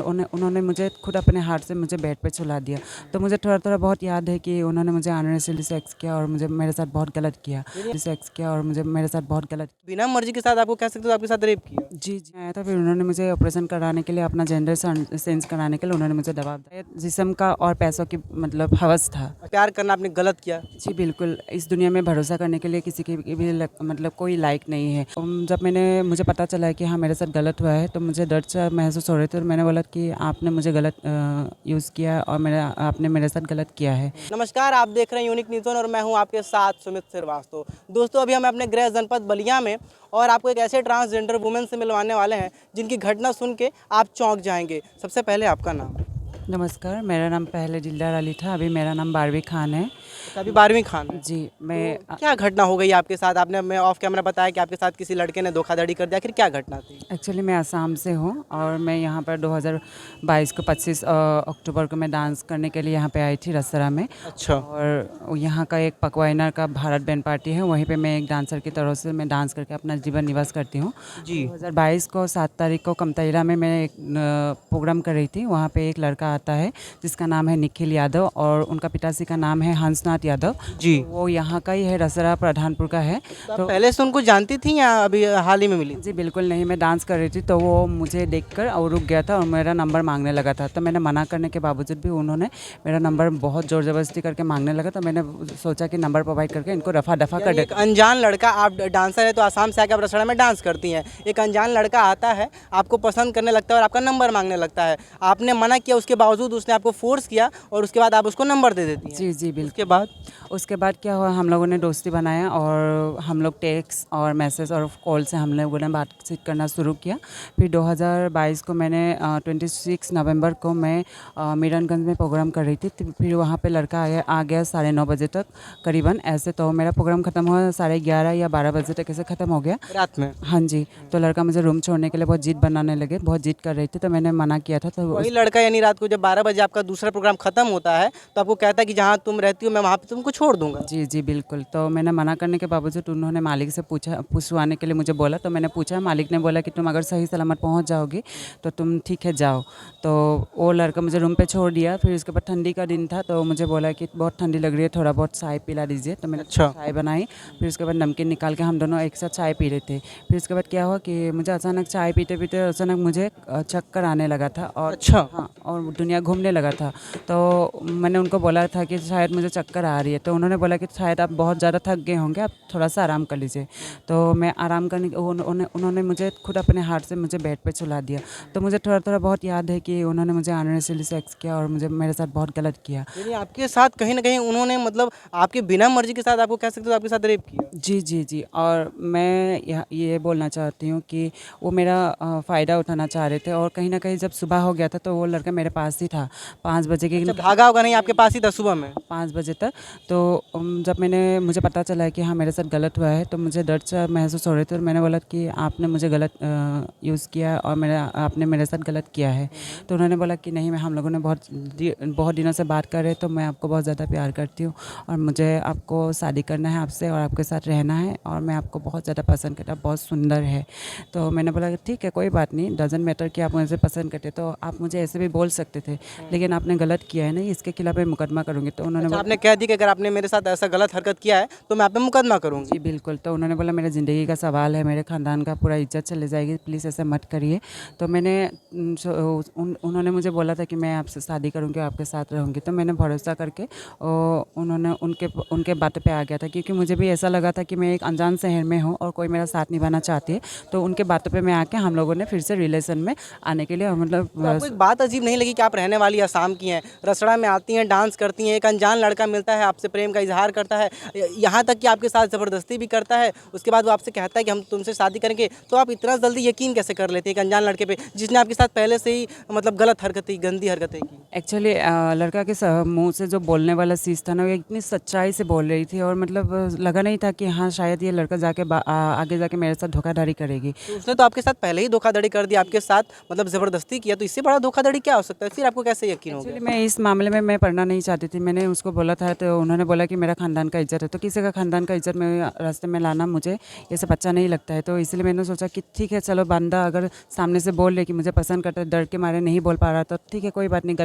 उन्होंने मुझे खुद अपने हाथ से मुझे बेड पे सुला दिया। तो मुझे थोड़ा थोड़ा बहुत याद है कि उन्होंने मुझे अननेसेसरी सेक्स किया और मुझे मेरे साथ बहुत गलत किया। सेक्स किया और मुझे मेरे साथ बहुत गलत बिना मर्जी के साथ आपको कह सकते हो आपके साथ रेप किया? जी आया था। फिर उन्होंने मुझे ऑपरेशन कराने के लिए, अपना जेंडर सेंस कराने के लिए उन्होंने मुझे दबाव दिया। जिस्म का और पैसों की मतलब हवस था। प्यार करना आपने गलत किया? जी बिल्कुल, इस दुनिया में भरोसा करने के लिए किसी की भी मतलब कोई लायक नहीं है। जब मुझे पता चला है कि हाँ मेरे साथ गलत हुआ है, तो मुझे दर्द सा महसूस हो रहे थे और मैंने बोला कि आपने मुझे गलत यूज़ किया और आपने मेरे साथ गलत किया है। नमस्कार, आप देख रहे हैं यूनिक न्यूज़ और मैं हूं आपके साथ सुमित श्रीवास्तव। दोस्तों, अभी हम अपने गृह जनपद बलिया में और आपको एक ऐसे ट्रांसजेंडर वुमेन से मिलवाने वाले हैं जिनकी घटना सुन के आप चौंक जाएंगे। सबसे पहले आपका नाम? नमस्कार, मेरा नाम पहले दिलदार अली था, अभी मेरा नाम बारवी खान है। अभी 12वीं खान है। जी मैं क्या घटना हो गई आपके साथ? आपने मैं ऑफ कैमरा बताया कि आपके साथ किसी लड़के ने धोखाधड़ी कर दिया, आखिर क्या घटना थी? एक्चुअली मैं असम से हूँ और मैं यहाँ पर 2022 को 25 अक्टूबर को मैं डांस करने के लिए यहाँ पे आई थी रसरा में। अच्छा। और यहाँ का एक पकवाइनर का भारत बैंड पार्टी है, वहीं पे मैं एक डांसर की तरह से मैं डांस करके अपना जीवन निवास करती हूँ। जी। 2022 को 7 तारीख को कमतैरा में मैं एक प्रोग्राम कर रही थी। वहाँ पे एक लड़का आता है जिसका नाम है निखिल यादव और उनका पिताजी का नाम है हंसनाथ यादव। जी। तो वो यहाँ का ही है, रसरा प्रधानपुर का है। तो पहले से उनको जानती थी या अभी हाल ही में मिली? जी बिल्कुल नहीं, मैं डांस कर रही थी तो वो मुझे देखकर और रुक गया था और मेरा नंबर मांगने लगा था। तो मैंने मना करने के बावजूद भी उन्होंने मेरा नंबर बहुत ज़ोर ज़बरदस्ती करके मांगने लगा। तो मैंने सोचा कि नंबर प्रोवाइड करके इनको रफा दफा कर एक अनजान लड़का, आप डांसर है तो आसाम से आके आप रसड़ा में डांस करती हैं, एक अनजान लड़का आता है, आपको पसंद करने लगता है और आपका नंबर मांगने लगता है। आपने मना किया, उसके बावजूद उसने आपको फोर्स किया और उसके बाद आप उसको नंबर दे देती हैं। जी जी बिल्कुल। उसके बाद क्या हुआ, हम लोगों ने दोस्ती बनाया और हम लोग टेक्स्ट और मैसेज और कॉल से हम लोगों ने बातचीत करना शुरू किया। फिर 2022 को मैंने 26 नवंबर को मैं मीरनगंज में प्रोग्राम कर रही थी। फिर वहाँ पे लड़का आ गया 9:30 बजे तक करीबन ऐसे। तो मेरा प्रोग्राम ख़त्म हुआ 11:30 या 12 बजे तक ऐसे ख़त्म हो गया रात में। हाँ जी। तो लड़का मुझे रूम छोड़ने के लिए बहुत जिद बनाने लगे, बहुत जिद कर रही थी। तो मैंने मना किया था। तो वही लड़का यानी रात को जब 12 बजे आपका दूसरा प्रोग्राम खत्म होता है तो आपको कहता है कि जहाँ तुम रहती हो मैं वहाँ पे तुमको छोड़ दूंगा? जी जी बिल्कुल। तो मैंने मना करने के बावजूद उन्होंने मालिक से पूछवाने के लिए मुझे बोला। तो मैंने पूछा, मालिक ने बोला कि तुम अगर सही सलामत पहुंच जाओगी तो तुम ठीक है जाओ। तो वो लड़का मुझे रूम पे छोड़ दिया। फिर उसके बाद ठंडी का दिन था तो मुझे बोला कि बहुत ठंडी लग रही है, थोड़ा बहुत चाय पिला दीजिए। तो मैंने चाय बनाई। फिर उसके बाद नमकीन निकाल के हम दोनों एक साथ चाय पी रहे थे। फिर उसके बाद क्या हुआ कि मुझे अचानक चाय पीते पीते अचानक मुझे चक्कर आने लगा था और हाँ और दुनिया घूमने लगा था। तो मैंने उनको बोला था कि शायद मुझे चक्कर आ रही है। तो उन्होंने बोला कि शायद आप बहुत ज़्यादा थक गए होंगे, आप थोड़ा सा आराम कर लीजिए। तो मैं आराम करने उन्होंने मुझे खुद अपने हाथ से मुझे बेड पे सुला दिया। तो मुझे थोड़ा थोड़ा बहुत याद है कि उन्होंने मुझे अननेसेसरी सेक्स किया और मुझे मेरे साथ बहुत गलत किया। यानी आपके साथ कहीं ना कहीं उन्होंने मतलब आपके बिना मर्जी के साथ, आपको कह सकते हो आपके साथ रेप किया? जी जी जी। और मैं ये बोलना चाहती हूँ कि वो मेरा फ़ायदा उठाना चाह रहे थे। और कहीं ना कहीं जब सुबह हो गया था तो वो लड़का मेरे पास ही था 5 बजे के। भागा होगा नहीं, आपके पास ही था सुबह में 5 बजे तक। तो जब मुझे पता चला है कि हाँ मेरे साथ गलत हुआ है तो मुझे दर्द सा महसूस हो रहे थे और मैंने बोला कि आपने मुझे गलत यूज़ किया और आपने मेरे साथ गलत किया है। तो उन्होंने बोला कि नहीं, हम लोगों ने बहुत दिनों से बात कर रहे, तो मैं आपको बहुत ज़्यादा प्यार करती हूँ और मुझे आपको शादी करना है आपसे और आपके साथ रहना है और मैं आपको बहुत ज़्यादा पसंद करता, बहुत सुंदर है। तो मैंने बोला कि ठीक है कोई बात नहीं, डजंट मैटर कि आप मुझे पसंद करते, तो आप मुझे ऐसे भी बोल सकते थे, लेकिन आपने गलत किया है ना, इसके खिलाफ मैं मुकदमा करूँगी। तो उन्होंने आपने कह दी कि अगर आपने मेरे साथ ऐसा गलत हरकत किया है तो मैं आप पे मुकदमा करूँगी? जी बिल्कुल। तो उन्होंने बोला मेरे ज़िंदगी का सवाल है, मेरे ख़ानदान का पूरा इज्जत चले जाएगी, प्लीज़ ऐसा मत करिए। तो उन्होंने मुझे बोला था कि मैं आपसे शादी करूँगी, आपके साथ रहूँगी। तो मैंने भरोसा करके उन्होंने उनके बातों पे आ गया था, क्योंकि मुझे भी ऐसा लगा था कि मैं एक अनजान शहर में हूँ और कोई मेरा साथ निभाना चाहती है। तो उनके बातों पे मैं आके हम लोगों ने फिर से रिलेशन में आने के लिए मतलब तो आपको एक बात अजीब नहीं लगी कि आप रहने वाली आसाम की हैं, रसड़ा में आती हैं, डांस करती हैं, एक अनजान लड़का मिलता है, आपसे प्रेम का इजहार करता है, यहाँ तक कि आपके साथ ज़बरदस्ती भी करता है, उसके बाद वो आपसे कहता है कि हम तुमसे शादी करेंगे, तो आप इतना जल्दी यकीन कैसे कर लेते हैं एक अनजान लड़के पे जिसने आपके साथ पहले से ही मतलब गलत हरकतें, गंदी हरकतें की? एक्चुअली लड़का के मुंह से जो बोलने वाला चीज़ था ना, वो इतनी सच्चाई से बोल रही थी और मतलब लगा नहीं था कि हाँ शायद ये लड़का आगे जाके मेरे साथ धोखाधड़ी करेगी। तो उसने तो आपके साथ पहले ही धोखाधड़ी कर दी, आपके साथ मतलब ज़बरदस्ती किया, तो इससे बड़ा धोखाधड़ी क्या हो सकता है? फिर आपको कैसे यकीन हो गया? एक्चुअली मैं इस मामले में मैं पढ़ना नहीं चाहती थी। मैंने उसको बोला था तो उन्होंने बोला कि मेरा ख़ानदान का इज़्ज़त है, तो किसी का ख़ानदान का इज़्ज़त में रास्ते में लाना मुझे ये सब अच्छा नहीं लगता है। तो इसलिए मैंने सोचा कि ठीक है चलो, बंदा अगर सामने से बोल ले कि मुझे पसंद करता है, डर के मारे नहीं बोल पा रहा, तो ठीक है कोई बात नहीं,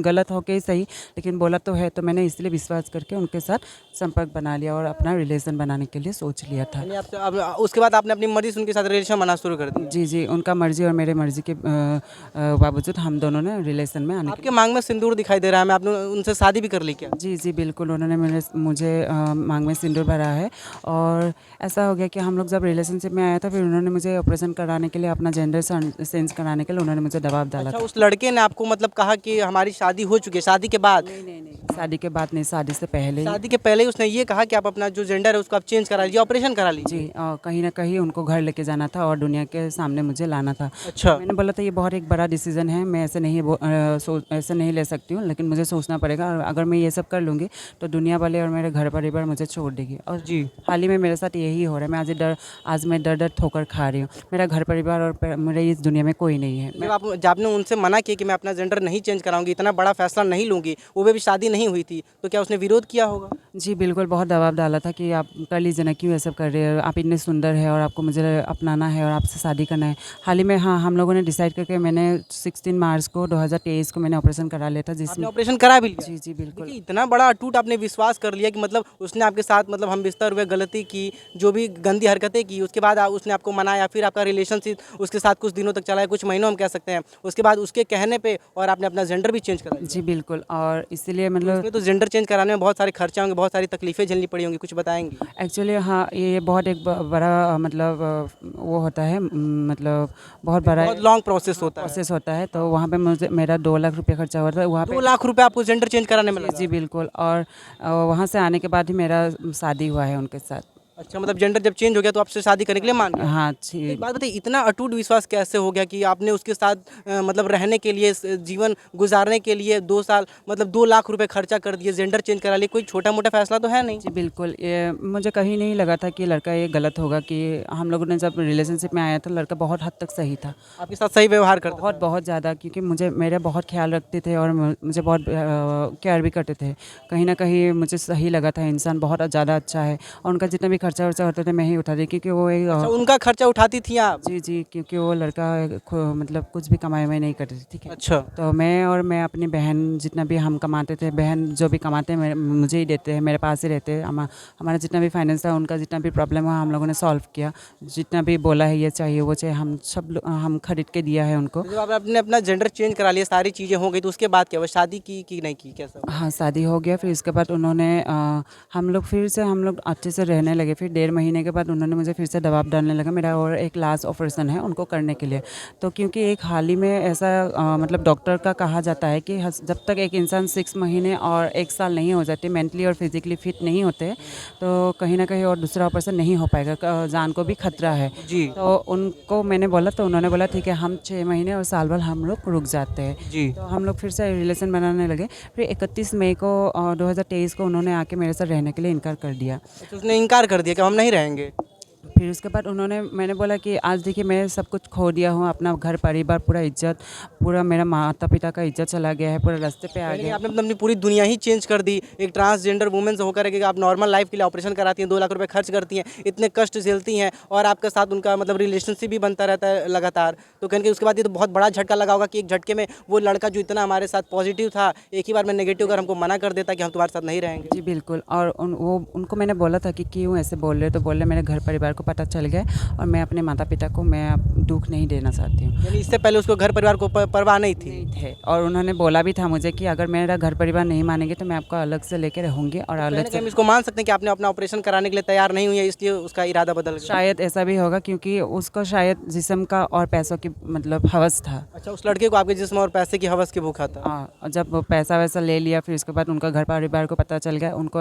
गलत हो के ही सही, लेकिन बोला तो है। तो मैंने इसलिए विश्वास करके उनके साथ संपर्क बना लिया और अपना रिलेशन बनाने के लिए सोच लिया था। यानी आप अब उसके बाद आपने अपनी मर्ज़ी से उनके साथ रिलेशन बनाना शुरू कर दिया। जी, जी, उनका मर्ज़ी और मेरे मर्ज़ी के बावजूद हम दोनों ने रिलेशन में आने आपके मांग में सिंदूर दिखाई दे रहा है, मैं आपने उनसे शादी भी कर ली क्या? जी, जी, बिल्कुल, उन्होंने मुझे माँग में सिंदूर भरा है। और ऐसा हो गया कि हम लोग जब रिलेशनशिप में आया था, फिर उन्होंने मुझे ऑपरेशन कराने के लिए, अपना जेंडर चेंज कराने के लिए उन्होंने मुझे दबाव डाला अच्छा, था। उस लड़के ने आपको मतलब कहा कि हमारी शादी हो चुकी है, शादी के बाद? नहीं, शादी के बाद नहीं, शादी से पहले ही। शादी के पहले ही उसने ये कहा कि आप अपना जो जेंडर है उसको आप चेंज करा लीजिए, ऑपरेशन करा लीजिए। जी, कहीं न कहीं उनको घर लेके जाना था और दुनिया के सामने मुझे लाना था। अच्छा। मैंने बोला था ये बहुत एक बड़ा डिसीज़न है, मैं ऐसे नहीं ले सकती हूँ, लेकिन मुझे सोचना पड़ेगा, और अगर मैं ये सब कर लूँगी तो दुनिया वाले और मेरे घर परिवार मुझे छोड़ देगी। और जी। हाल ही में मेरे साथ यही हो रहा है। आज मैं दर-दर ठोकर खा रही हूँ। मेरा घर परिवार और मेरे इस दुनिया में कोई नहीं है। जब आपने उनसे मना किया कि मैं अपना जेंडर नहीं चेंज कराऊंगी, इतना बड़ा फैसला नहीं लूंगी, वो भी शादी नहीं हुई थी, तो क्या उसने विरोध किया होगा? जी, बिल्कुल, बहुत दबाव डाला था कि आप कर लीजिए ना, क्यों ये सब कर रहे हो? आप इतने सुंदर हैं और आपको मुझे अपनाना है और आपसे शादी करना है। हाल ही में हाँ, हम लोगों ने डिसाइड करके मैंने 16 मार्च को 2023 को मैंने ऑपरेशन करा लिया था, आपने जिसमें ऑपरेशन करा भी लिया? जी, जी, बिल्कुल। देखिए, इतना बड़ा अटूट आपने विश्वास कर लिया कि मतलब उसने आपके साथ मतलब हम बिस्तर हुए, गलती की, जो भी गंदी हरकतें की, उसके बाद उसने आपको मनाया, फिर आपका रिलेशनशिप उसके साथ कुछ दिनों तक चला है, कुछ महीनों हम कह सकते हैं। उसके बाद उसके कहने पे और आपने अपना जेंडर भी चेंज करा लिया। जी, बिल्कुल, और इसीलिए तो मतलब इसमें तो जेंडर चेंज कराने में बहुत सारे खर्चे होंगे, बहुत सारी तकलीफें झेलनी पड़ी होंगी, कुछ बताएंगी? एक्चुअली हाँ, ये बहुत एक बड़ा मतलब वो होता है, मतलब बहुत बड़ा बहुत लॉन्ग प्रोसेस होता है। प्रोसेस होता है। तो वहाँ पे मुझे मेरा 2 लाख रुपये खर्चा हुआ था वहाँ पे। 2 लाख रुपए आपको जेंडर चेंज कराने में जी, लगा? जी, बिल्कुल, और वहाँ से आने के बाद ही मेरा शादी हुआ है उनके साथ। अच्छा, मतलब जेंडर जब चेंज हो गया तो आपसे शादी करने के लिए मान गया? हाँ तो जी। एक बात बताइए, इतना अटूट विश्वास कैसे हो गया कि आपने उसके साथ मतलब रहने के लिए, जीवन गुजारने के लिए 2 साल मतलब 2 लाख रुपए खर्चा कर दिए, जेंडर चेंज करा लिए? कोई छोटा-मोटा फैसला तो है नहीं? जी, बिल्कुल, ये मुझे कहीं नहीं लगा था कि लड़का ये गलत होगा। कि हम लोगों ने जब रिलेशनशिप में आया था, लड़का बहुत हद तक सही था। आपके साथ सही व्यवहार करता बहुत था? बहुत ज़्यादा, क्योंकि मेरा बहुत ख्याल रखते थे और मुझे बहुत केयर भी करते थे। कहीं न कहीं मुझे सही लगा था, इंसान बहुत ज़्यादा अच्छा है, और उनका जितना भी खर्चा-वर्चा होता था मैं ही उठाती, क्योंकि वो एक अच्छा, उनका खर्चा उठाती थी आप? जी, जी, क्योंकि वो लड़का मतलब कुछ भी कमाई-वमाई नहीं करती थी, ठीक है? अच्छा। तो मैं अपनी बहन जितना भी हम कमाते थे, बहन जो भी कमाते हैं मुझे ही देते हैं, मेरे पास ही रहते हैं। हमारा जितना भी फाइनेंस था, उनका जितना भी प्रॉब्लम हुआ, हम लोगों ने सॉल्व किया। जितना भी बोला है ये चाहिए, वो चाहिए, हम खरीद के दिया है उनको। तो जब आपने अपना जेंडर चेंज करा लिया, सारी चीज़ें हो गई, तो उसके बाद क्या हुआ? शादी की कि नहीं की? कैसा हुआ? हाँ, शादी हो गया, फिर इसके बाद उन्होंने हम लोग अच्छे से रहने लगे। फिर 1.5 महीने के बाद उन्होंने मुझे फिर से दबाव डालने लगा। मेरा और एक लास्ट ऑपरेशन है उनको करने के लिए। तो क्योंकि एक हाल ही में ऐसा मतलब डॉक्टर का कहा जाता है कि जब तक एक इंसान 6 महीने और 1 साल नहीं हो जाते, मेंटली और फिजिकली फिट नहीं होते, तो कहीं न कहीं और दूसरा ऑपरेशन नहीं हो पाएगा, जान को भी खतरा है। जी। तो उनको मैंने बोला, तो उन्होंने बोला ठीक है, हम 6 महीने और साल भर हम लोग रुक जाते हैं। जी। तो हम लोग फिर से रिलेशन बनाने लगे। फिर 31 मई को 2023 को उन्होंने आके मेरे साथ रहने के लिए इनकार कर दिया। अच्छा, उसने इनकार कर दिया कि हम नहीं रहेंगे? फिर उसके बाद मैंने बोला कि आज देखिए मैं सब कुछ खो दिया हूँ, अपना घर परिवार, पूरा इज्जत, पूरा मेरा माता पिता का इज्जत चला गया है, पूरे रास्ते पे आ यानी कि गया। आपने मतलब अपनी पूरी दुनिया ही चेंज कर दी। एक ट्रांसजेंडर वुमेन से होकर के आप नॉर्मल लाइफ के लिए ऑपरेशन कराती हैं, 2 लाख रुपए खर्च करती हैं, इतने कष्ट झेलती हैं, और आपके साथ उनका मतलब रिलेशनशिप भी बनता रहता है लगातार। तो कहीं उसके बाद ये तो बहुत बड़ा झटका लगा होगा कि एक झटके में वो लड़का जो इतना हमारे साथ पॉजिटिव था, एक ही बार में नेगेटिव अगर हमको मना कर देता कि हम तुम्हारे साथ नहीं रहेंगे। जी, बिल्कुल, और उनको मैंने बोला था कि क्यों ऐसे बोल रहे हो, तो बोल रहे मेरे घर परिवार को पता चल गया और मैं अपने माता पिता को मैं अब दुख नहीं देना चाहती हूँ। यानी इससे पहले उसको घर परिवार को परवाह नहीं थी? नहीं थे, और उन्होंने बोला भी था मुझे कि अगर मेरा घर परिवार नहीं मानेंगे तो मैं आपको अलग से लेके रहूँगी, और कहीं अलग ना से कहीं इसको मान सकते हैं कि आपने अपना ऑपरेशन कराने के लिए तैयार नहीं हुई है, इसलिए उसका इरादा बदल गया? शायद ऐसा भी होगा, क्योंकि उसको शायद जिस्म का और पैसों की मतलब हवस था। अच्छा, उस लड़के को आपके जिस्म और पैसे की हवस की भूखा था? हाँ, और जब वो पैसा वैसा ले लिया, फिर उसके बाद उनका घर परिवार को पता चल गया, उनको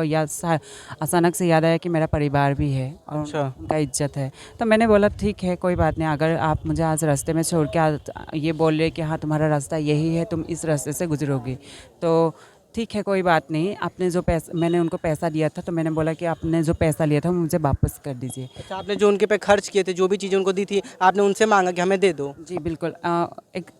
अचानक से याद आया कि मेरा परिवार भी है और अच्छा। उनका इज्जत है। तो मैंने बोला ठीक है, कोई बात नहीं, अगर आप मुझे आज रास्ते में छोड़ के ये बोल रहे कि हाँ तुम्हारा रास्ता यही है, तुम इस रास्ते से गुजरोगी, तो ठीक है कोई बात नहीं, आपने जो पैसा मैंने उनको पैसा दिया था तो मैंने बोला कि आपने जो पैसा लिया था वो मुझे वापस कर दीजिए। अच्छा, आपने जो उनके पे खर्च किए थे, जो भी चीज़ें उनको दी थी, आपने उनसे माँगा कि हमें दे दो? जी बिल्कुल।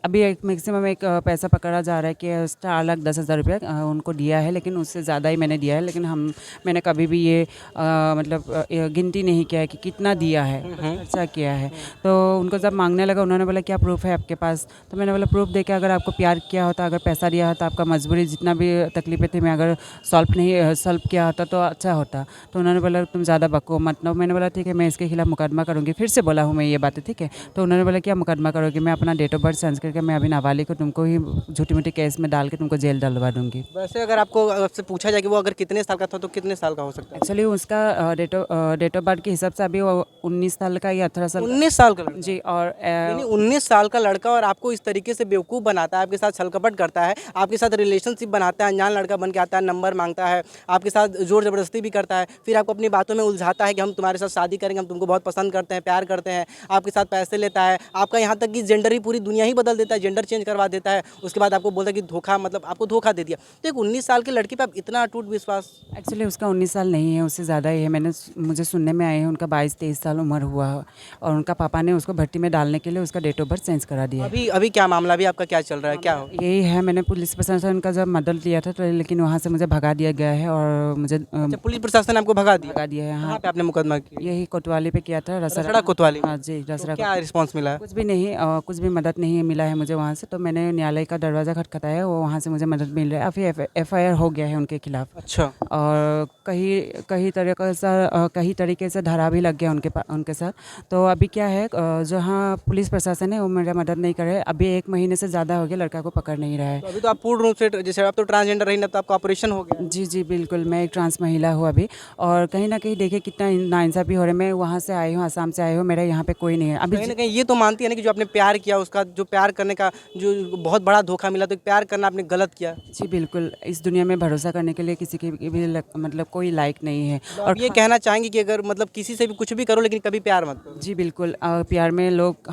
अभी एक मैक्सिमम एक पैसा पकड़ा जा रहा है कि 4,10,000 रुपया उनको दिया है, लेकिन उससे ज़्यादा ही मैंने दिया है। लेकिन मैंने कभी भी ये मतलब गिनती नहीं किया है कि कितना दिया है, खर्चा किया है। तो उनको जब मांगने लगा उन्होंने बोला क्या प्रूफ है आपके पास? तो मैंने बोला प्रूफ दे के, अगर आपको प्यार किया होता, अगर पैसा दिया होता, आपका मजबूरी जितना भी तकलीफ़ें थी मैं अगर सॉल्व किया होता तो अच्छा होता। तो उन्होंने बोला तुम ज़्यादा बको मत। ना मैंने बोला ठीक है मैं इसके खिलाफ़ मुकदमा करूँगी। फिर से बोला हूँ मैं ये बातें, ठीक है। तो उन्होंने बोला क्या मुकदमा करोगे? मैं अपना डेट ऑफ बर्थ सेंस करके मैं अभी नाबालिग को तुमको ही झूठी मूठी केस में डाल के तुमको जेल डलवा दूँगी। वैसे अगर आपसे पूछा जाए कि वो अगर कितने साल का था, तो कितने साल का हो सकता है? एक्चुअली उसका डेट ऑफ बर्थ के हिसाब से अभी वो 19 साल का या 18 साल 19 साल का लड़का? जी। और यानी 19 साल का लड़का और आपको इस तरीके से बेवकूफ़ बनाता है, आपके साथ छलकपट करता है, आपके साथ रिलेशनशिप बनाता है, अनजान लड़का बन के आता है, नंबर मांगता है, आपके साथ ज़ोर ज़बरदस्ती भी करता है, फिर आपको अपनी बातों में उलझाता है कि हम तुम्हारे साथ शादी करेंगे, हम तुमको बहुत पसंद करते हैं, प्यार करते हैं, आपके साथ पैसे लेता है, आपका यहाँ तक कि जेंडर ही पूरी दुनिया ही बदल देता है, जेंडर चेंज करवा देता है, उसके बाद आपको बोलता है कि धोखा, मतलब आपको धोखा दे दिया। तो एक 19 साल के लड़के पे आप इतना अटूट विश्वास? एक्चुअली उसका 19 साल नहीं है, उससे ज़्यादा ही है। मुझे सुनने में आए हैं उनका 22-23 साल उम्र हुआ है और उनका पापा ने उसको भर्ती में डालने के लिए उसका डेट ऑफ बर्थ चेंज करा दिया। अभी अभी क्या मामला, अभी आपका क्या चल रहा है, क्या हो? यही है, मैंने पुलिस प्रशासन का जब मदद लिया था तो लेकिन वहाँ से मुझे भगा दिया गया है और मुझे अच्छा, पुलिस प्रशासन ने आपको भगा दिया? भगा दिया है। कहाँ हाँ, पे आपने मुकदमा किया? यही कोतवाली पे किया था, रसड़ा कोतवाली में? हाँ जी, तो रसड़ा। क्या रिस्पांस मिला है? कुछ भी नहीं, कुछ भी मदद नहीं मिला है मुझे वहाँ से। तो मैंने न्यायालय का दरवाज़ा खटखटाया, वो वहाँ से मुझे मदद मिल रहा है। अभी FIR हो गया है उनके खिलाफ अच्छा। और कई तरीके से धारा भी लग गया उनके साथ। तो अभी क्या है, जहाँ पुलिस प्रशासन है वो मेरा मदद नहीं कर रहा है। अभी 1 महीने से ज़्यादा हो गया, लड़का को पकड़ नहीं रहा है। तो अभी तो आप पूर्ण रूप से, जैसे आप तो ट्रांसजेंडर रही ना, तो आपका ऑपरेशन हो गया? जी जी बिल्कुल, मैं एक ट्रांस महिला हूँ अभी। और कहीं ना कहीं देखिए कितना नाइंसाफ़ी हो रहा है। मैं वहाँ से आई हूँ, आसाम से आई हूँ, मेरा यहाँ पे कोई नहीं है अभी। कहीं ना कहीं ये तो मानती है ना कि जो आपने प्यार किया, उसका जो प्यार करने का जो बहुत बड़ा धोखा मिला, तो एक प्यार करना आपने गलत किया। जी बिल्कुल, इस दुनिया में भरोसा करने के लिए किसी की भी मतलब कोई लायक नहीं है। तो आप ये कहना चाहेंगे कि अगर मतलब किसी से भी कुछ भी करो, लेकिन कभी प्यार मत करो? जी बिल्कुल, प्यार में लोग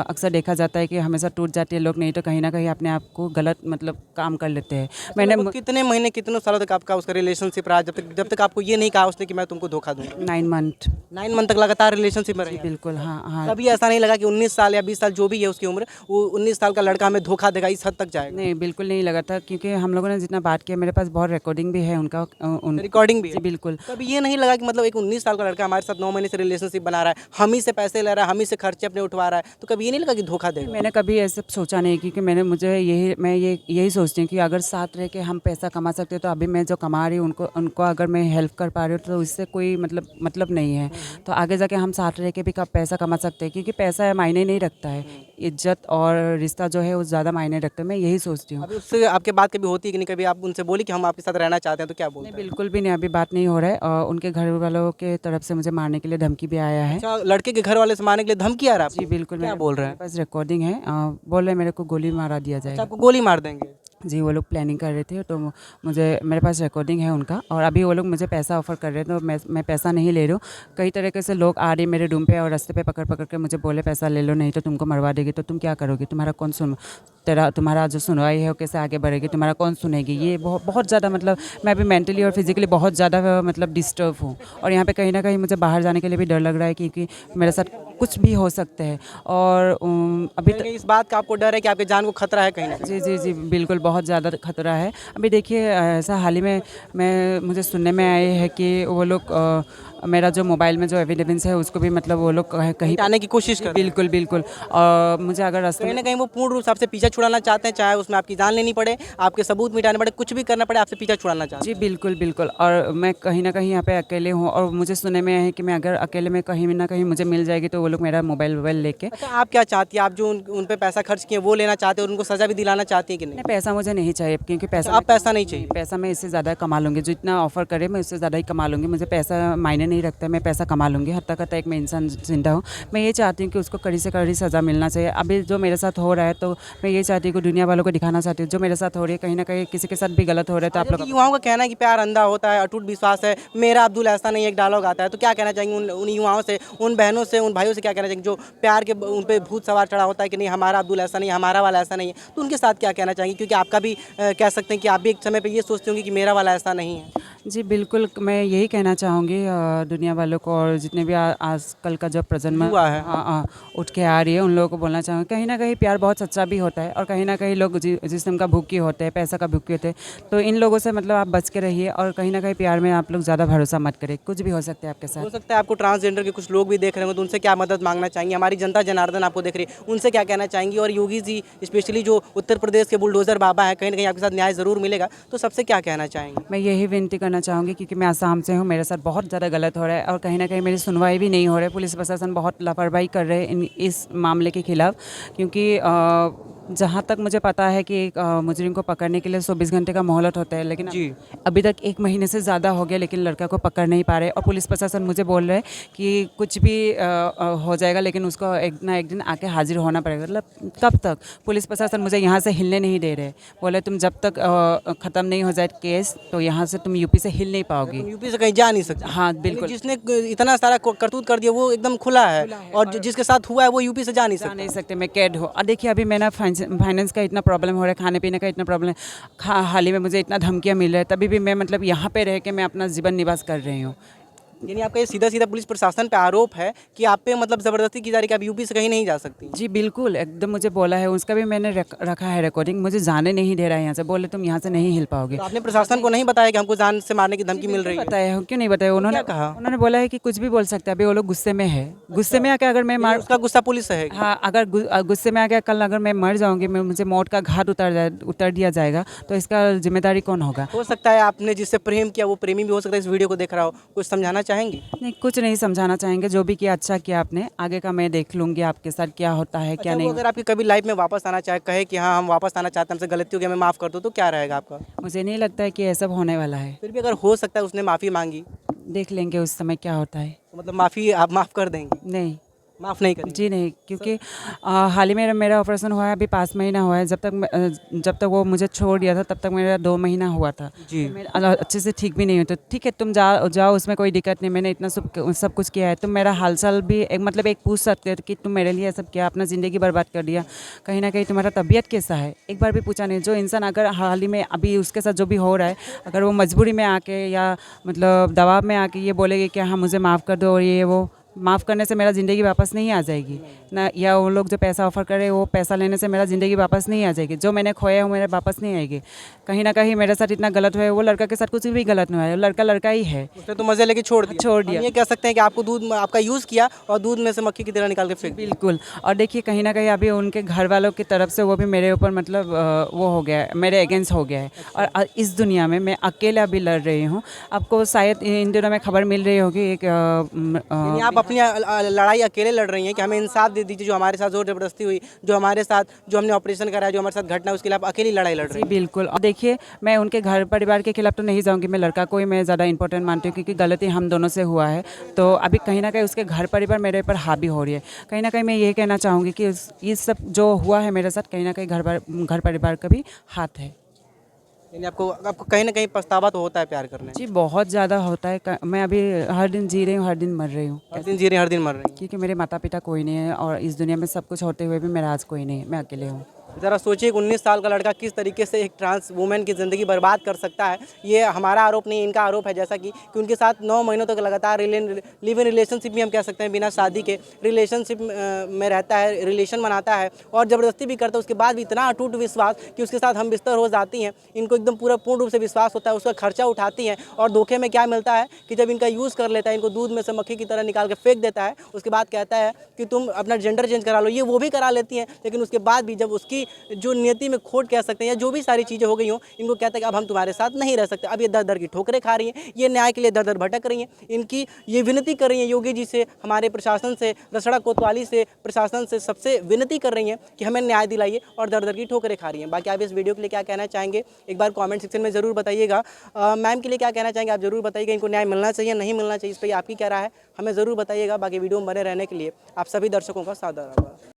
अक्सर देखा जाता है कि हमेशा टूट जाते हैं लोग, नहीं तो कहीं ना कहीं अपने आप को गलत मतलब काम कर लेते हैं। मैंने मतलब कितने महीने, कितनों सालों तक आपका उसका रिलेशनशिप रहा, जब तक आपको ये नहीं कहा उसने कि मैं तुमको धोखा दूंगा? 9 मंथ। 9 मंथ तक लगातार रिलेशनशिप में रही? बिल्कुल, हाँ हाँ। कभी ऐसा नहीं लगा कि 19 साल या 20 साल जो भी है उसकी उम्र, वो 19 साल का लड़का हमें धोखा देगा, इस हद तक जाएगा? नहीं, बिल्कुल नहीं लगा था, क्योंकि हम लोगों ने जितना बात किया, मेरे पास बहुत रिकॉर्डिंग भी है उनका। रिकॉर्डिंग भी है? जी बिल्कुल। कभी ये नहीं लगा कि मतलब एक 19 साल का लड़का हमारे साथ 9 महीने से रिलेशनशिप बना रहा है, हम ही से पैसे ले रहा है, हम ही से खर्चे अपने उठवा रहा है, तो कभी ये नहीं लगा कि धोखा देगा? मैंने कभी ऐसे सोचा नहीं, क्योंकि मैं यही सोचती हूँ कि अगर साथ रह के हम पैसा कमा सकते हैं तो अभी मैं जो कमा रही हूँ उनको अगर मैं हेल्प कर पा रही हूँ तो इससे कोई मतलब नहीं है। तो आगे जाके हम साथ रह के भी पैसा कमा सकते हैं, क्योंकि पैसा मायने नहीं रखता है, इज्जत और रिश्ता जो है वो ज़्यादा मायने रखता है। मैं यही सोचती हूँ। अभी उससे आपके बात कभी होती है कि नहीं? कभी आप उनसे बोली कि हम आपके साथ रहना चाहते हैं, तो क्या बोलते नहीं, हैं? बिल्कुल भी नहीं, अभी बात नहीं हो रहा है। और उनके घर वालों के तरफ से मुझे मारने के लिए धमकी भी आया है। अच्छा, लड़के के घर वाले से मारने के लिए धमकी आ रहा है जी आपको? बिल्कुल। क्या बोल रहे हैं? मेरे पास रिकॉर्डिंग है, बोल रहे हैं मेरे को गोली मारा दिया अच्छा, जाएगा। आपको गोली मार देंगे? जी, वो लोग प्लानिंग कर रहे थे, तो मेरे पास रिकॉर्डिंग है उनका। और अभी वो लोग मुझे पैसा ऑफ़र कर रहे हैं, तो मैं पैसा नहीं ले रही हूँ। कई तरीके से लोग आ रहे मेरे रूम पे और रास्ते पे पकड़ के मुझे बोले पैसा ले लो, नहीं तो तुमको मरवा देगी। तो तुम क्या करोगी? तुम्हारा जो सुनवाई है वो कैसे आगे बढ़ेगी? तुम्हारा कौन सुनेगी? ये बहुत ज़्यादा मतलब मैं अभी मेंटली और फिजिकली बहुत ज़्यादा मतलब डिस्टर्ब हूँ। और यहाँ पे कहीं ना कहीं मुझे बाहर जाने के लिए भी डर लग रहा है, क्योंकि मेरे साथ कुछ भी हो सकता है। और अभी कहीं इस बात का आपको डर है कि आपके जान को खतरा है कहीं ना कहीं? जी जी जी बिल्कुल, बहुत ज़्यादा खतरा है। अभी देखिए, ऐसा हाल ही में मुझे सुनने में आए हैं कि वो लोग मेरा जो मोबाइल में जो एविडेंस है उसको भी मतलब वो लोग कहीं मिटाने की कोशिश कर रहे हैं। बिल्कुल बिल्कुल। और मुझे अगर रास्ते कहीं में ना कहीं वो पूर्ण रूप से आपसे पीछा छुड़ाना चाहते हैं, चाहे उसमें आपकी जान लेनी पड़े, आपके सबूत मिटाने पड़े, कुछ भी करना पड़े, आपसे पीछा छुड़ाना चाहते जी बिल्कुल बिल्कुल। और मैं कहीं ना कहीं यहाँ पे अकेले हूँ, और मुझे सुनने में आया है कि मैं अगर अकेले में कहीं ना कहीं मुझे मिल जाएगी तो वो लोग मेरा मोबाइल लेके। हैं। अच्छा, आप क्या चाहती है? आप जो उन पे पैसा खर्च किए वो लेना चाहते हैं और उनको सजा भी दिलाना चाहती है कि नहीं? नहीं, पैसा मुझे नहीं चाहिए, क्योंकि पैसा आप पैसा नहीं चाहिए? पैसा मैं इससे ज़्यादा कमा लूँगी, जितना ऑफर करे मैं उससे ज़्यादा ही कमा लूँगी। मुझे पैसा मायने नहीं रखता है, मैं पैसा कमा लूँगी, हत्ता कत्ता एक मैं इंसान ज़िंदा हूँ। मैं ये चाहती हूँ कि उसको कड़ी से कड़ी सज़ा मिलना चाहिए। अभी जो मेरे साथ हो रहा है तो मैं ये चाहती हूँ कि दुनिया वालों को दिखाना चाहती हूँ, जो मेरे साथ हो रही है कहीं न कहीं किसी के साथ भी गलत हो रहा है तो आप जबकि लोग युवाओं का कहना है कि प्यार अंधा होता है, अटूट विश्वास है, मेरा अब्दुल ऐसा नहीं, एक डायलॉग आता है। तो क्या कहना चाहेंगे उन युवाओं से, उन बहनों से, उन भाइयों से, क्या कहना चाहेंगे जो प्यार के उन पे भूत सवार चढ़ा होता है कि नहीं हमारा अब्दुल ऐसा नहीं, हमारा वाला ऐसा नहीं है, तो उनके साथ क्या कहना चाहेंगे? क्योंकि आपका भी कह सकते हैं कि आप भी एक समय पे ये सोचते होंगे कि मेरा वाला ऐसा नहीं है। जी, बिल्कुल, मैं यही कहना चाहूँगी दुनिया वालों को और जितने भी आजकल का जो प्रजन्म युवा है। उठ के आ रही है, उन लोगों को बोलना चाहूँगी कहीं न कहीं प्यार बहुत सच्चा भी होता है और कहीं न कहीं लोग जिस्म का भूखे होते हैं, पैसा का भूखे होते हैं। तो इन लोगों से मतलब आप बच के रहिए और कहीं न कहीं प्यार में आप लोग ज़्यादा भरोसा मत करें, कुछ भी हो सकता है आपके हो साथ। सकता है आपको ट्रांसजेंडर के कुछ लोग भी देख रहे होंगे, तो उनसे क्या मदद मांगना चाहेंगी? हमारी जनता जनार्दन आपको देख रही है, उनसे क्या कहना चाहेंगी? और योगी जी स्पेशली जो उत्तर प्रदेश के बुलडोज़र बाबा हैं, कहीं न कहीं आपके साथ न्याय ज़रूर मिलेगा, तो सबसे क्या कहना चाहेंगी? मैं यही विनती करना चाहूँगी क्योंकि मैं आसाम से हूँ, मेरे साथ बहुत ज़्यादा गलत हो रहा है और कहीं न कहीं मेरी सुनवाई भी नहीं हो रही है। पुलिस प्रशासन बहुत लापरवाही कर रहे हैं इस मामले के खिलाफ क्योंकि जहाँ तक मुझे पता है कि एक मुजरिम को पकड़ने के लिए 24 घंटे का मोहलत होता है, लेकिन जी। अभी तक 1 महीने से ज़्यादा हो गया लेकिन लड़का को पकड़ नहीं पा रहे और पुलिस प्रशासन मुझे बोल रहे हैं कि कुछ भी हो जाएगा लेकिन उसको एक ना एक दिन आके हाजिर होना पड़ेगा। मतलब कब तक? पुलिस प्रशासन मुझे यहाँ से हिलने नहीं दे रहे। बोले तुम जब तक ख़त्म नहीं हो जाए केस तो यहाँ से तुम यूपी से हिल नहीं पाओगी। तुम यूपी से कहीं जा नहीं सकते। हाँ, यानी बिल्कुल। जिसने इतना सारा करतूत कर दिया वो एकदम खुला है और जिसके साथ हुआ है वो यूपी से जा नहीं जा सकता। नहीं सकते, मैं कैद हूँ और देखिए अभी मेरा फाइनेंस का इतना प्रॉब्लम हो रहा है, खाने पीने का इतना प्रॉब्लम है, हाल ही में मुझे इतना धमकियाँ मिल रहा है तभी भी मैं मतलब यहाँ पे रह के मैं अपना जीवन निवास कर रही हूँ। यानी आपका ये सीधा-सीधा पुलिस प्रशासन पे आरोप है कि आप पे मतलब ज़बरदस्ती की जा रही है कि आप यूपी से कहीं नहीं जा सकती। जी बिल्कुल, एकदम मुझे बोला है, उसका भी मैंने रखा है रिकॉर्डिंग, मुझे जाने नहीं दे रहा है यहाँ से, बोले तुम यहाँ से नहीं हिल पाओगे। तो आपने प्रशासन को नहीं बताया कि हमको जान से मारने की धमकी मिल रही है? बताया हो, क्यों नहीं बताया? उन्होंने क्या कहा? उन्होंने बोला है कि कुछ भी बोल सकते हैं, अभी वो लोग गुस्से में है, गुस्से में आके अगर मैं यानी मार उसका गुस्सा पुलिस से है? हाँ, अगर गुस्से में आके कल अगर मैं मर जाऊँगी, मुझे मौत का घाट उतर दिया जाएगा तो इसका जिम्मेदारी कौन होगा? हो सकता है आपने जिससे प्रेम किया वो प्रेमी भी हो सकता है इस वीडियो को देख रहा हो, कुछ समझाना चाहेंगी? नहीं, कुछ नहीं समझाना चाहेंगे, जो भी किया अच्छा किया आपने, आगे का मैं देख लूँगी आपके साथ क्या होता है क्या अच्छा, नहीं वो अगर आपकी कभी लाइफ में वापस आना चाहे, कहे कि हाँ हम वापस आना चाहते हैं, हमसे गलती हो गई, हमें माफ़ कर दो, तो क्या रहेगा आपका? मुझे नहीं लगता है कि ये सब होने वाला है, फिर भी अगर हो सकता है उसने माफ़ी मांगी, देख लेंगे उस समय क्या होता है। तो मतलब माफ़ी आप माफ़ कर देंगी? नहीं, माफ़ नहीं करेंगी? जी नहीं, क्योंकि हाल ही में मेरा ऑपरेशन हुआ है, अभी 5 महीना हुआ है, जब तक वो मुझे छोड़ दिया था तब तक मेरा 2 महीना हुआ था। जी। तो मैं अच्छे से ठीक भी नहीं हुई, तो ठीक है तुम जाओ उसमें कोई दिक्कत नहीं, मैंने इतना सब कुछ किया है, तुम मेरा हाल-चाल भी एक पूछ सकते हो कि तुम मेरे लिए ये सब किया, अपना ज़िंदगी बर्बाद कर दिया, कहीं न कहीं तुम्हारा तबीयत कैसा है? एक बार भी पूछा नहीं। जो इंसान अगर हाल ही में अभी उसके साथ जो भी हो रहा है, अगर वो मजबूरी में आके या मतलब दबाव में आके ये बोलेगी कि हाँ मुझे माफ़ कर दो और ये वो, माफ़ करने से मेरा ज़िंदगी वापस नहीं आ जाएगी ना, या वो लोग जो पैसा ऑफ़र करे वो पैसा लेने से मेरा ज़िंदगी वापस नहीं आ जाएगी, जो मैंने खोया वो मेरे वापस नहीं आएगी। कहीं ना कहीं मेरे साथ इतना गलत हुआ है, वो लड़का के साथ कुछ भी गलत नहीं हुआ है, लड़का लड़का ही है। उसने तो मज़े लेके छोड़ दिया। छोड़ दिया। हम ये कह सकते हैं कि आपको दूध आपका यूज़ किया और दूध में से मक्खी की तरह निकाल के फेंक दिया। बिल्कुल, और देखिए कहीं ना कहीं अभी उनके घर वालों की तरफ से वो भी मेरे ऊपर मतलब वो हो गया है, मेरे अगेंस्ट हो गया है और इस दुनिया में मैं अकेले अभी लड़ रही हूँ। आपको शायद इन दिनों में खबर मिल रही होगी एक यानी आप अपनी लड़ाई अकेले लड़ रही हैं कि हमें इंसाफ दे दीजिए, जो हमारे साथ ज़ोर ज़बरदस्ती हुई, जो हमारे साथ जो हमने ऑपरेशन कराया, जो हमारे साथ घटना उसके लिए आप अकेली लड़ाई लड़ रही जी हैं। बिल्कुल, और देखिए मैं उनके घर परिवार के खिलाफ तो नहीं जाऊंगी, मैं लड़का को ही मैं ज़्यादा इंपॉर्टेंट मानती हूँ क्योंकि गलती हम दोनों से हुआ है। तो अभी कहीं ना कहीं उसके घर परिवार मेरे ऊपर हावी हो रही है। कहीं ना कहीं मैं ये कहना चाहूँगी कि ये सब जो हुआ है मेरे साथ, कहीं ना कहीं घर परिवार का भी हाथ है। यानी आपको आपको कहीं ना कहीं पछतावा तो होता है प्यार करने में। जी बहुत ज़्यादा होता है, मैं अभी हर दिन जी रही हूँ, हर दिन मर रही हूँ, हर दिन जी रही हैं, हर दिन मर रही हैं। क्योंकि मेरे माता पिता कोई नहीं है और इस दुनिया में सब कुछ होते हुए भी मेरा आज कोई नहीं है, मैं अकेले हूँ। ज़रा सोचिए कि 19 साल का लड़का किस तरीके से एक ट्रांस वुमेन की ज़िंदगी बर्बाद कर सकता है। ये हमारा आरोप नहीं, इनका आरोप है, जैसा कि उनके साथ 9 महीनों तक लगातार लिव इन रिलेशनशिप भी हम कह सकते हैं, बिना शादी के रिलेशनशिप में रहता है, रिलेशन बनाता है और ज़बरदस्ती भी करता है। उसके बाद भी इतना अटूट विश्वास कि उसके साथ हम बिस्तर हो जाती हैं, इनको एकदम पूर्ण रूप से विश्वास होता है, उसका खर्चा उठाती हैं और धोखे में क्या मिलता है कि जब इनका यूज़ कर लेता है, इनको दूध में से मक्खी की तरह निकाल के फेंक देता है। उसके बाद कहता है कि तुम अपना जेंडर चेंज करा लो, ये वो भी करा लेती हैं, लेकिन उसके बाद भी जब उसकी की जो नियति में खोट कह सकते हैं या जो भी सारी चीज़ें हो गई हों, इनको कहता है कि अब हम तुम्हारे साथ नहीं रह सकते। अब ये दर दर की ठोकरें खा रही हैं, ये न्याय के लिए दर दर भटक रही हैं। इनकी ये विनती कर रही हैं योगी जी से, हमारे प्रशासन से, रसड़ा कोतवाली से, प्रशासन से, सबसे विनती कर रही हैं कि हमें न्याय दिलाइए, और दर दर की ठोकरें खा रही हैं। बाकी आप इस वीडियो के लिए क्या कहना चाहेंगे, एक बार कमेंट सेक्शन में ज़रूर बताइएगा। मैम के लिए क्या कहना चाहेंगे आप ज़रूर बताइएगा। इनको न्याय मिलना चाहिए, नहीं मिलना चाहिए, इस पर आपकी क्या राय है, हमें ज़रूर बताइएगा। बाकी वीडियो में बने रहने के लिए आप सभी दर्शकों का सादर आभार।